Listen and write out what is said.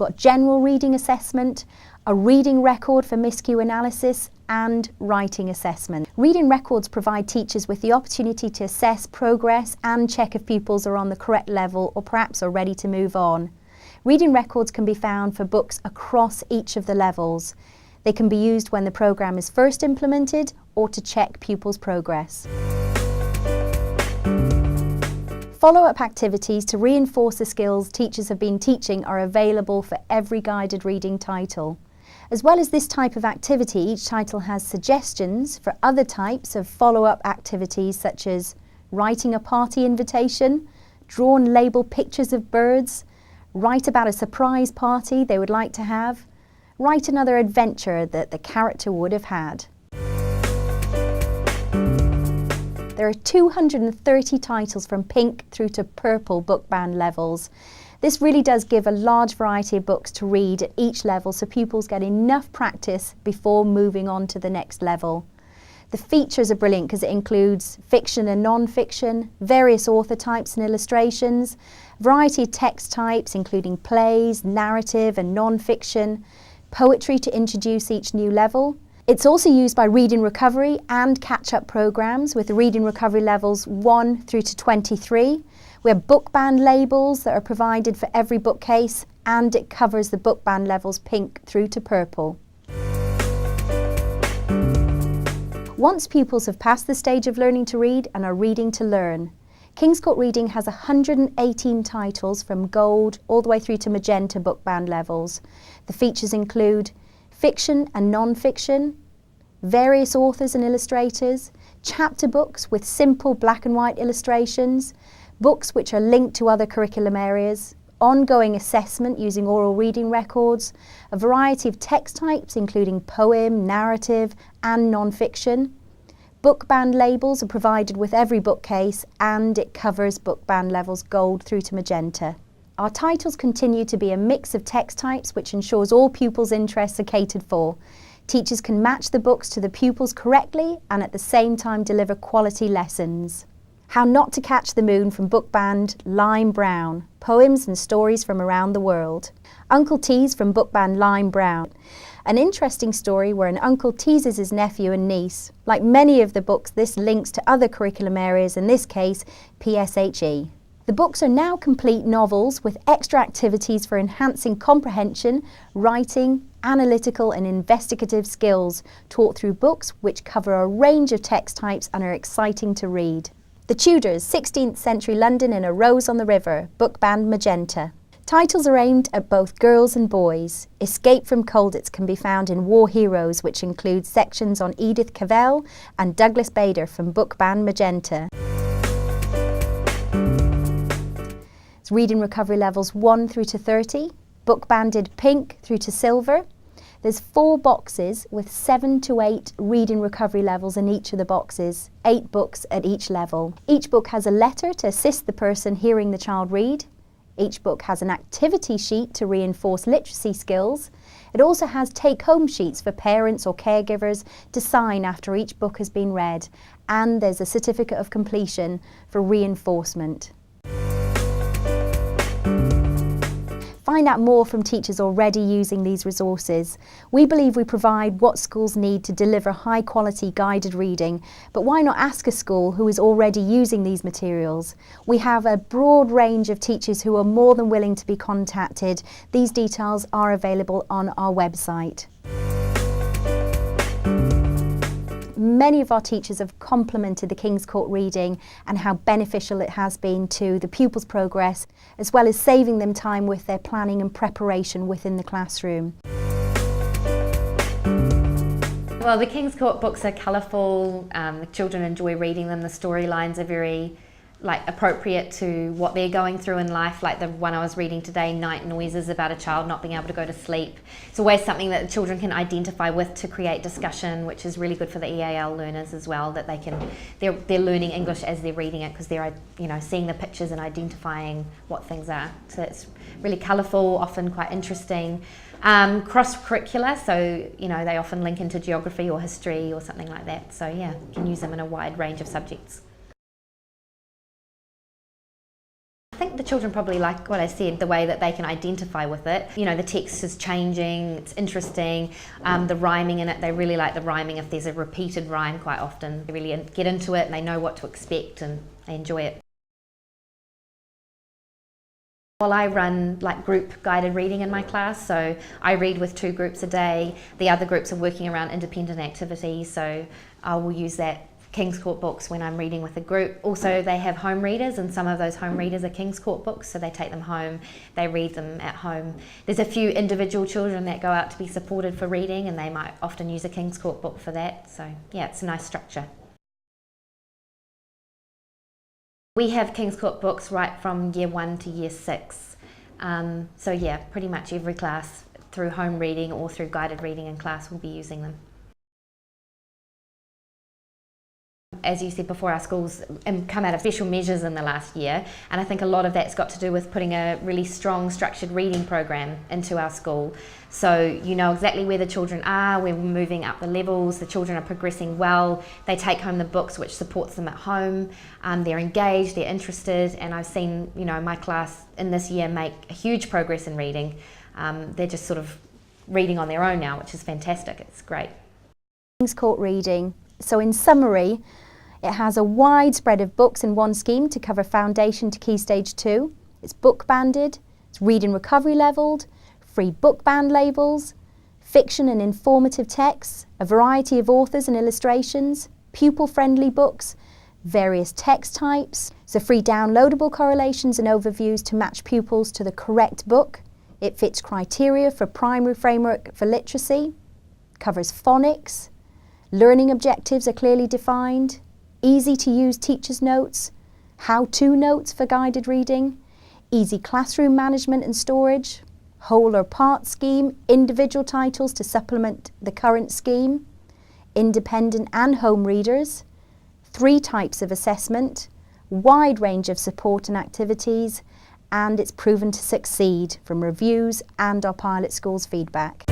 got general reading assessment, a reading record for miscue analysis, and writing assessment. Reading records provide teachers with the opportunity to assess progress and check if pupils are on the correct level or perhaps are ready to move on. Reading records can be found for books across each of the levels. They can be used when the programme is first implemented or to check pupils' progress. Follow-up activities to reinforce the skills teachers have been teaching are available for every guided reading title. As well as this type of activity, each title has suggestions for other types of follow-up activities such as writing a party invitation, draw and label pictures of birds, write about a surprise party they would like to have, write another adventure that the character would have had. There are 230 titles from pink through to purple book band levels. This really does give a large variety of books to read at each level so pupils get enough practice before moving on to the next level. The features are brilliant because it includes fiction and non-fiction, various author types and illustrations, a variety of text types including plays, narrative and non-fiction, poetry to introduce each new level. It's also used by Reading Recovery and catch-up programmes with the Reading Recovery levels 1 through to 23. We have book band labels that are provided for every bookcase, and it covers the book band levels pink through to purple. Once pupils have passed the stage of learning to read and are reading to learn, Kingscourt Reading has 118 titles from gold all the way through to magenta book band levels. The features include fiction and non-fiction, various authors and illustrators, chapter books with simple black and white illustrations, books which are linked to other curriculum areas, ongoing assessment using oral reading records, a variety of text types including poem, narrative and non-fiction. Book band labels are provided with every bookcase and it covers book band levels gold through to magenta. Our titles continue to be a mix of text types which ensures all pupils' interests are catered for. Teachers can match the books to the pupils correctly and at the same time deliver quality lessons. How Not to Catch the Moon from book band Lime Brown, poems and stories from around the world. Uncle Tease from book band Lime Brown. An interesting story where an uncle teases his nephew and niece. Like many of the books, this links to other curriculum areas, in this case, PSHE. The books are now complete novels with extra activities for enhancing comprehension, writing, analytical and investigative skills, taught through books which cover a range of text types and are exciting to read. The Tudors, 16th Century London in A Rose on the River, book band magenta. Titles are aimed at both girls and boys. Escape from Colditz can be found in War Heroes, which includes sections on Edith Cavell and Douglas Bader from book band magenta. It's Reading Recovery levels 1 through to 30, book banded pink through to silver. There's 4 boxes with 7 to 8 reading recovery levels in each of the boxes, 8 books at each level. Each book has a letter to assist the person hearing the child read. Each book has an activity sheet to reinforce literacy skills. It also has take-home sheets for parents or caregivers to sign after each book has been read. And there's a certificate of completion for reinforcement. Find out more from teachers already using these resources. We believe we provide what schools need to deliver high quality guided reading, but why not ask a school who is already using these materials? We have a broad range of teachers who are more than willing to be contacted. These details are available on our website. Many of our teachers have complimented the Kingscourt Reading and how beneficial it has been to the pupils' progress, as well as saving them time with their planning and preparation within the classroom. Well, the Kingscourt books are colourful, the children enjoy reading them, the storylines are very appropriate to what they're going through in life, like the one I was reading today, Night Noises, about a child not being able to go to sleep. It's always something that the children can identify with to create discussion, which is really good for the EAL learners as well, that they're learning English as they're reading it because they're seeing the pictures and identifying what things are. So it's really colourful, often quite interesting. Cross-curricular, so they often link into geography or history or something like that. So yeah, you can use them in a wide range of subjects. think the children probably like what I said, the way that they can identify with it. You know, the text is changing, it's interesting, the rhyming in it, they really like the rhyming. If there's a repeated rhyme quite often, they really get into it and they know what to expect and they enjoy it. Well, I run like group guided reading in my class, so I read with 2 groups a day. The other groups are working around independent activities, so I will use that Kingscourt books when I'm reading with a group. Also, they have home readers, and some of those home readers are Kingscourt books, so they take them home, they read them at home. There's a few individual children that go out to be supported for reading, and they might often use a Kingscourt book for that, so yeah, it's a nice structure. We have Kingscourt books right from year 1 to year 6. So yeah, pretty much every class through home reading or through guided reading in class will be using them. As you said before, our schools come out of special measures in the last year, and I think a lot of that's got to do with putting a really strong structured reading program into our school. So you know exactly where the children are, we're moving up the levels, the children are progressing well, they take home the books which supports them at home, they're engaged, they're interested, and I've seen, you know, my class in this year make a huge progress in reading. They're just sort of reading on their own now, which is fantastic, it's great. Kingscourt Reading. So in summary, it has a wide spread of books in one scheme to cover Foundation to Key Stage 2. It's book banded, it's read and recovery levelled, free book band labels, fiction and informative texts, a variety of authors and illustrations, pupil-friendly books, various text types, so free downloadable correlations and overviews to match pupils to the correct book. It fits criteria for primary framework for literacy, covers phonics, learning objectives are clearly defined, easy to use teacher's notes, how-to notes for guided reading, easy classroom management and storage, whole or part scheme, individual titles to supplement the current scheme, independent and home readers, 3 types of assessment, wide range of support and activities, and it's proven to succeed from reviews and our pilot schools feedback.